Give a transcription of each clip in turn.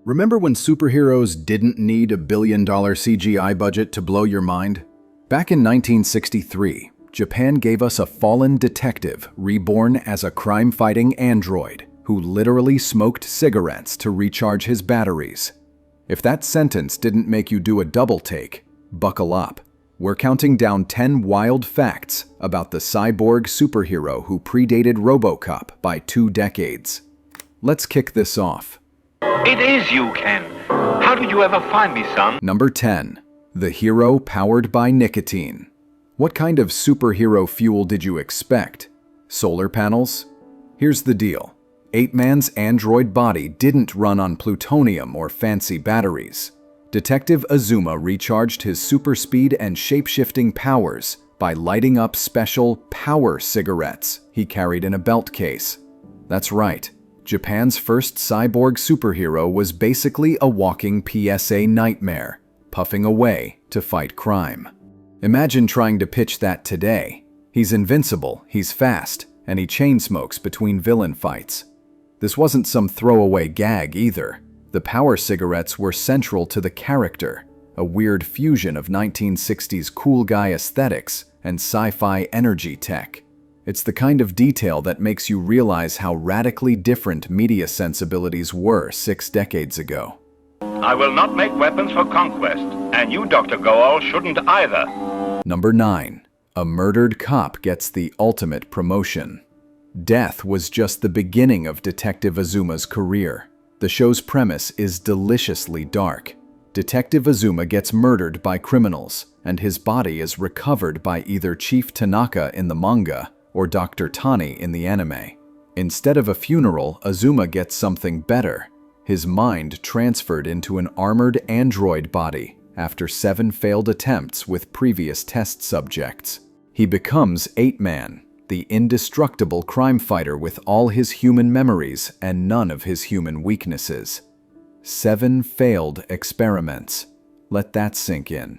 Remember when superheroes didn't need a billion-dollar CGI budget to blow your mind? Back in 1963, Japan gave us a fallen detective reborn as a crime-fighting android who literally smoked cigarettes to recharge his batteries. If that sentence didn't make you do a double take, buckle up. We're counting down 10 wild facts about the cyborg superhero who predated RoboCop by 2 decades. Let's kick this off. It is you, Ken. How did you ever find me, son? Number 10. The hero powered by nicotine. What kind of superhero fuel did you expect? Solar panels? Here's the deal. 8-Man's android body didn't run on plutonium or fancy batteries. Detective Azuma recharged his super speed and shape-shifting powers by lighting up special power cigarettes he carried in a belt case. That's right. Japan's first cyborg superhero was basically a walking PSA nightmare, puffing away to fight crime. Imagine trying to pitch that today. He's invincible, he's fast, and he chain smokes between villain fights. This wasn't some throwaway gag either. The power cigarettes were central to the character, a weird fusion of 1960s cool guy aesthetics and sci-fi energy tech. It's the kind of detail that makes you realize how radically different media sensibilities were 6 decades ago. I will not make weapons for conquest, and you, Dr. Goal, shouldn't either. Number 9. A murdered cop gets the ultimate promotion. Death was just the beginning of Detective Azuma's career. The show's premise is deliciously dark. Detective Azuma gets murdered by criminals, and his body is recovered by either Chief Tanaka in the manga or Dr. Tani in the anime. Instead of a funeral, Azuma gets something better. His mind transferred into an armored android body after 7 failed attempts with previous test subjects. He becomes 8-Man, the indestructible crime fighter with all his human memories and none of his human weaknesses. 7 failed experiments. Let that sink in.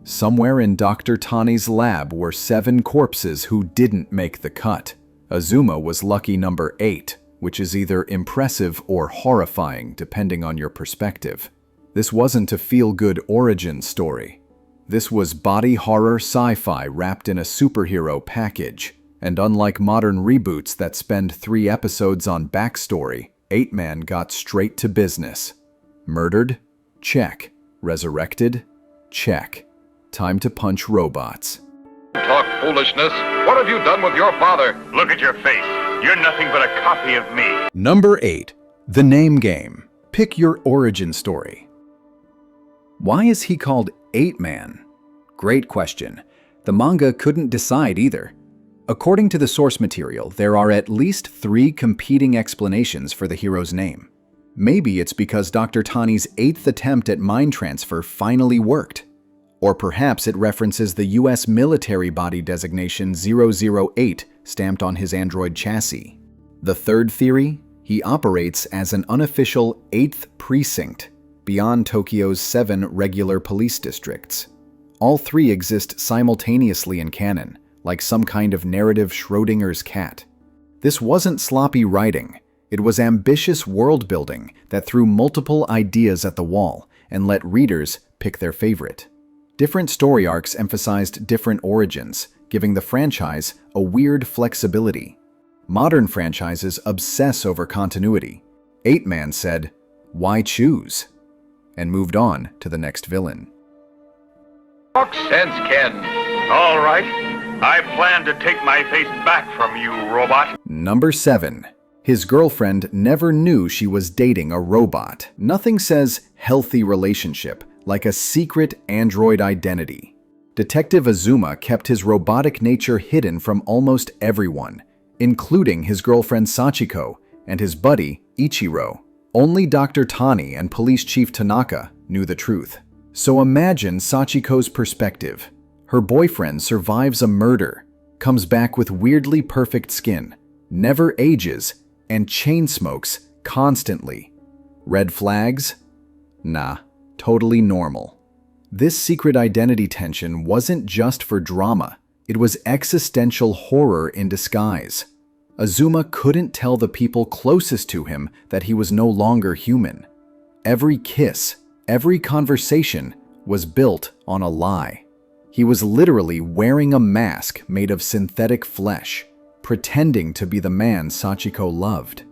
Somewhere in Dr. Tani's lab were 7 corpses who didn't make the cut. Azuma was lucky number 8, which is either impressive or horrifying depending on your perspective. This wasn't a feel-good origin story. This was body horror sci-fi wrapped in a superhero package. And unlike modern reboots that spend 3 episodes on backstory, 8-Man got straight to business. Murdered? Check. Resurrected? Check. Time to punch robots. Talk foolishness. What have you done with your father? Look at your face. You're nothing but a copy of me. Number 8. The name game. Pick your origin story. Why is he called 8-Man? Great question. The manga couldn't decide either. According to the source material, there are at least 3 competing explanations for the hero's name. Maybe it's because Dr. Tani's 8th attempt at mind transfer finally worked. Or perhaps it references the US military body designation 008 stamped on his android chassis. The third theory, he operates as an unofficial 8th precinct beyond Tokyo's 7 regular police districts. All 3 exist simultaneously in canon, like some kind of narrative Schrodinger's cat. This wasn't sloppy writing. It was ambitious world building that threw multiple ideas at the wall and let readers pick their favorite. Different story arcs emphasized different origins, giving the franchise a weird flexibility. Modern franchises obsess over continuity. 8-Man said, "Why choose?" and moved on to the next villain. Talk sense, Ken. All right. I plan to take my face back from you, robot. Number 7. His girlfriend never knew she was dating a robot. Nothing says healthy relationship like a secret android identity. Detective Azuma kept his robotic nature hidden from almost everyone, including his girlfriend Sachiko and his buddy Ichiro. Only Dr. Tani and Police Chief Tanaka knew the truth. So imagine Sachiko's perspective. Her boyfriend survives a murder, comes back with weirdly perfect skin, never ages, and chain smokes constantly. Red flags? Nah, totally normal. This secret identity tension wasn't just for drama, it was existential horror in disguise. Azuma couldn't tell the people closest to him that he was no longer human. every kiss, every conversation was built on a lie. He was literally wearing a mask made of synthetic flesh, pretending to be the man Sachiko loved.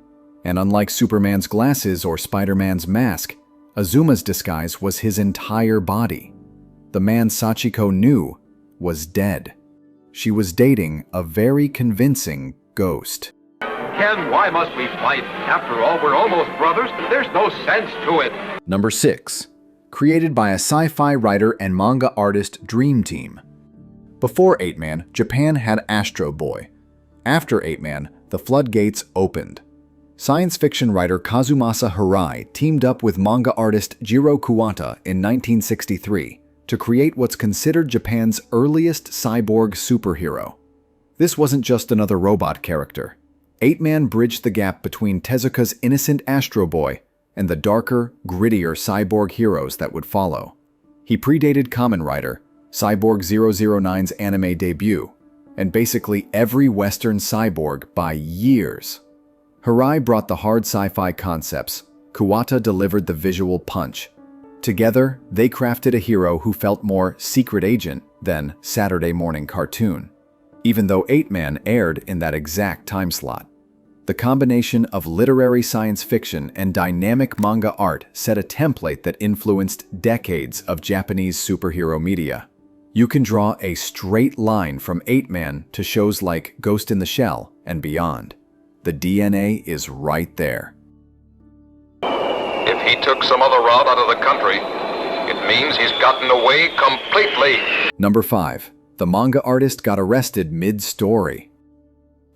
And unlike Superman's glasses or Spider-Man's mask, Azuma's disguise was his entire body. The man Sachiko knew was dead. She was dating a very convincing ghost. Ken, why must we fight? After all, we're almost brothers. There's no sense to it. Number 6. Created by a sci-fi writer and manga artist dream team. Before 8-Man, Japan had Astro Boy. After 8-Man, the floodgates opened. Science fiction writer Kazumasa Hirai teamed up with manga artist Jiro Kuwata in 1963 to create what's considered Japan's earliest cyborg superhero. This wasn't just another robot character. 8-Man bridged the gap between Tezuka's innocent Astro Boy and the darker, grittier cyborg heroes that would follow. He predated Kamen Rider, Cyborg 009's anime debut, and basically every Western cyborg by years. Hirai brought the hard sci-fi concepts, Kuwata delivered the visual punch. Together, they crafted a hero who felt more secret agent than Saturday morning cartoon, even though 8-Man aired in that exact time slot. The combination of literary science fiction and dynamic manga art set a template that influenced decades of Japanese superhero media. You can draw a straight line from 8-Man to shows like Ghost in the Shell and beyond. The DNA is right there. If he took some other route out of the country, it means he's gotten away completely. Number 5. The manga artist got arrested mid-story.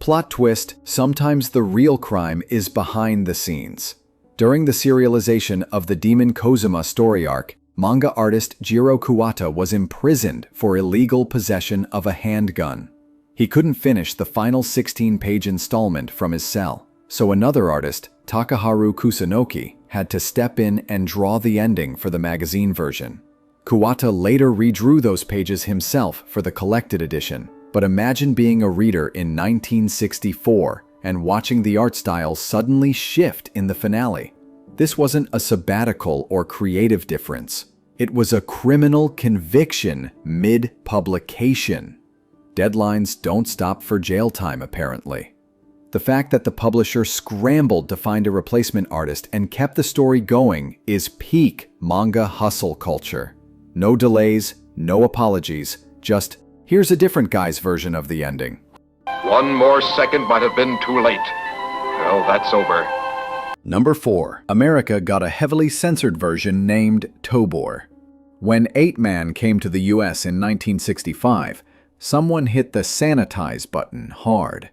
Plot twist, sometimes the real crime is behind the scenes. During the serialization of the Demon Kozuma story arc, manga artist Jiro Kuwata was imprisoned for illegal possession of a handgun. He couldn't finish the final 16-page installment from his cell, so another artist, Takaharu Kusunoki, had to step in and draw the ending for the magazine version. Kuwata later redrew those pages himself for the collected edition, but imagine being a reader in 1964 and watching the art style suddenly shift in the finale. This wasn't a sabbatical or creative difference. It was a criminal conviction mid-publication. Deadlines don't stop for jail time, apparently. The fact that the publisher scrambled to find a replacement artist and kept the story going is peak manga hustle culture. No delays, no apologies, just, here's a different guy's version of the ending. One more second might have been too late. Well, that's over. Number 4. America got a heavily censored version named Tobor. When 8-Man came to the US in 1965, someone hit the sanitize button hard.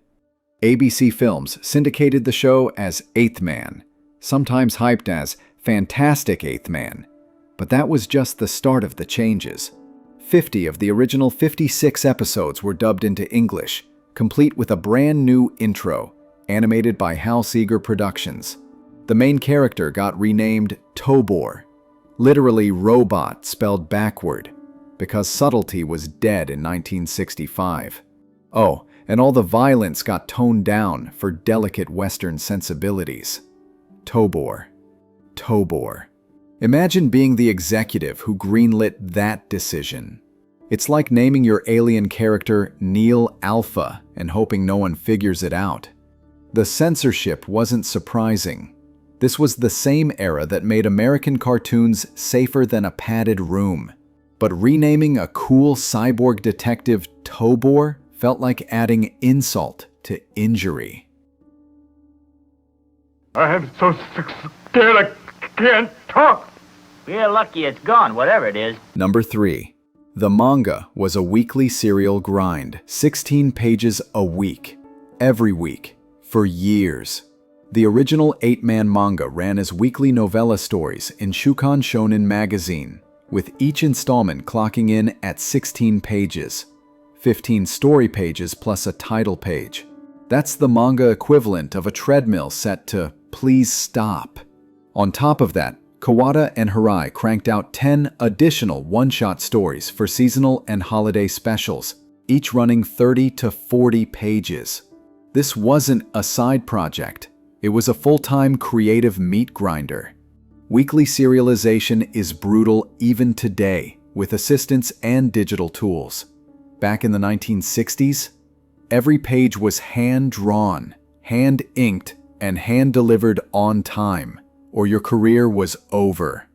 ABC Films syndicated the show as 8th Man, sometimes hyped as Fantastic 8th Man. But that was just the start of the changes. 50 of the original 56 episodes were dubbed into English, complete with a brand new intro, animated by Hal Seeger Productions. The main character got renamed Tobor, literally robot spelled backward, because subtlety was dead in 1965. Oh, and all the violence got toned down for delicate Western sensibilities. Tobor. Tobor. Imagine being the executive who greenlit that decision. It's like naming your alien character Neil Alpha and hoping no one figures it out. The censorship wasn't surprising. This was the same era that made American cartoons safer than a padded room. But renaming a cool cyborg detective Tobor felt like adding insult to injury. I'm so scared I can't talk. We're lucky it's gone, whatever it is. Number 3. The manga was a weekly serial grind, 16 pages a week, every week, for years. The original 8-Man manga ran as weekly novella stories in Shukan Shonen magazine, with each installment clocking in at 16 pages, 15 story pages plus a title page. That's the manga equivalent of a treadmill set to please stop. On top of that, Kawada and Hirai cranked out 10 additional one-shot stories for seasonal and holiday specials, each running 30 to 40 pages. This wasn't a side project. It was a full-time creative meat grinder. Weekly serialization is brutal even today, with assistance and digital tools. Back in the 1960s, every page was hand-drawn, hand-inked, and hand-delivered on time, or your career was over.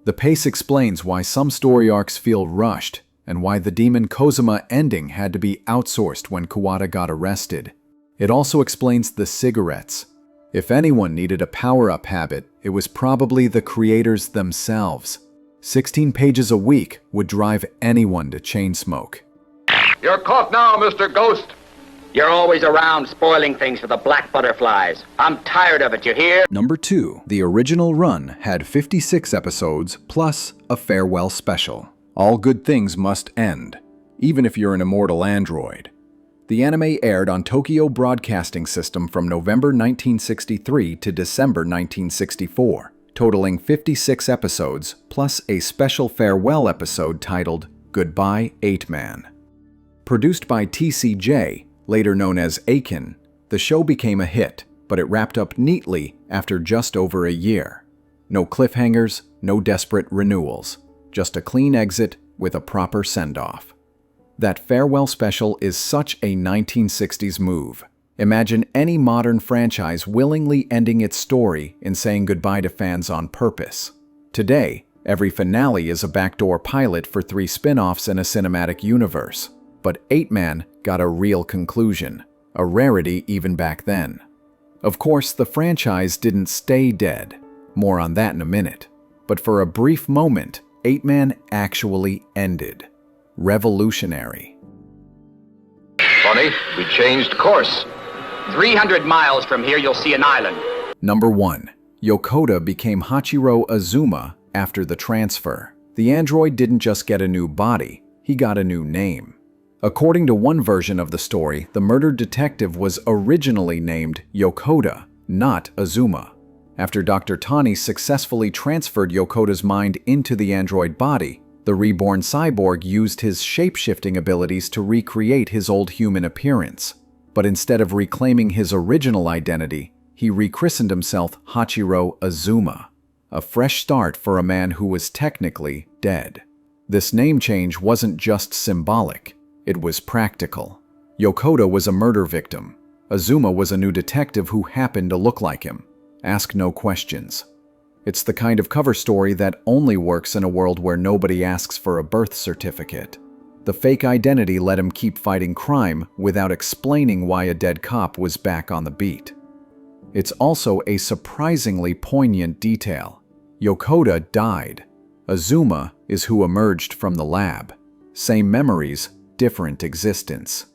The pace explains why some story arcs feel rushed, and why the Demon Kozuma ending had to be outsourced when Kawada got arrested. It also explains the cigarettes. If anyone needed a power-up habit, it was probably the creators themselves. 16 pages a week would drive anyone to chain smoke. You're caught now, Mr. Ghost. You're always around spoiling things for the black butterflies. I'm tired of it, you hear? Number 2. The original run had 56 episodes plus a farewell special. All good things must end, even if you're an immortal android. The anime aired on Tokyo Broadcasting System from November 1963 to December 1964, totaling 56 episodes plus a special farewell episode titled Goodbye 8-Man. Produced by TCJ, later known as Aiken, the show became a hit, but it wrapped up neatly after just over a year. No cliffhangers, no desperate renewals, just a clean exit with a proper send-off. That farewell special is such a 1960s move. Imagine any modern franchise willingly ending its story and saying goodbye to fans on purpose. Today, every finale is a backdoor pilot for 3 spin-offs in a cinematic universe. But 8-Man got a real conclusion, a rarity even back then. Of course, the franchise didn't stay dead. More on that in a minute. But for a brief moment, 8-Man actually ended. Revolutionary. Funny, we changed course. 300 miles from here, you'll see an island. Number 1. Yokota became Hachiro Azuma after the transfer. The android didn't just get a new body, he got a new name. According to one version of the story, the murdered detective was originally named Yokota, not Azuma. After Dr. Tani successfully transferred Yokota's mind into the android body, the reborn cyborg used his shape-shifting abilities to recreate his old human appearance. But instead of reclaiming his original identity, he rechristened himself Hachiro Azuma, a fresh start for a man who was technically dead. This name change wasn't just symbolic. It was practical. Yokota was a murder victim. Azuma was a new detective who happened to look like him. Ask no questions. It's the kind of cover story that only works in a world where nobody asks for a birth certificate. The fake identity let him keep fighting crime without explaining why a dead cop was back on the beat. It's also a surprisingly poignant detail. Yokota died. Azuma is who emerged from the lab. Same memories, different existence.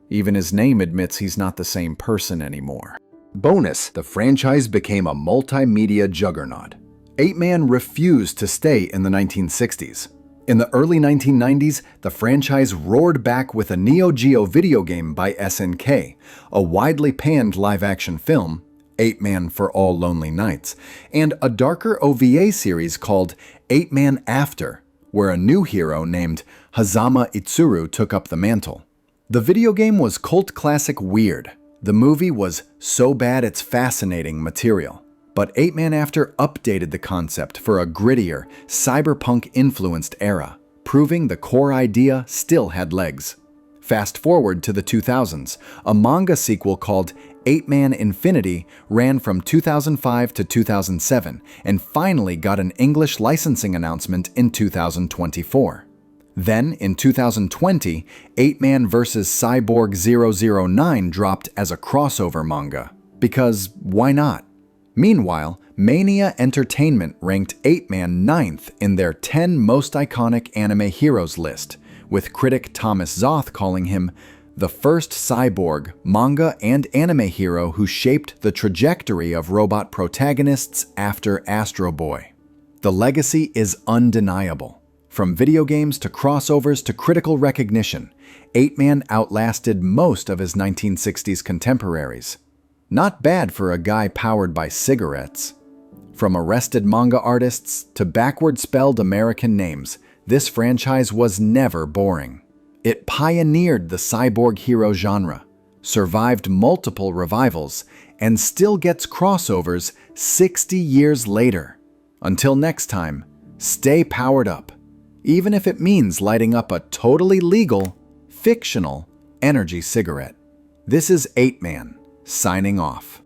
Even his name admits he's not the same person anymore. Bonus, the franchise became a multimedia juggernaut. 8-Man refused to stay in the 1960s. In the early 1990s, the franchise roared back with a Neo Geo video game by SNK, a widely panned live-action film, 8-Man for All Lonely Nights, and a darker OVA series called 8-Man After, where a new hero named Hazama Itsuru took up the mantle. The video game was cult classic weird. The movie was so bad it's fascinating material. But 8-Man After updated the concept for a grittier, cyberpunk-influenced era, proving the core idea still had legs. Fast forward to the 2000s, a manga sequel called 8-Man Infinity ran from 2005 to 2007 and finally got an English licensing announcement in 2024. Then, in 2020, 8-Man vs. Cyborg 009 dropped as a crossover manga. Because why not? Meanwhile, Mania Entertainment ranked 8-Man 9th in their 10 most iconic anime heroes list, with critic Thomas Zoth calling him the first cyborg, manga, and anime hero who shaped the trajectory of robot protagonists after Astro Boy. The legacy is undeniable. From video games to crossovers to critical recognition, 8-Man outlasted most of his 1960s contemporaries. Not bad for a guy powered by cigarettes. From arrested manga artists to backward-spelled American names, this franchise was never boring. It pioneered the cyborg hero genre, survived multiple revivals, and still gets crossovers 60 years later. Until next time, stay powered up, even if it means lighting up a totally legal, fictional energy cigarette. This is 8 Man, signing off.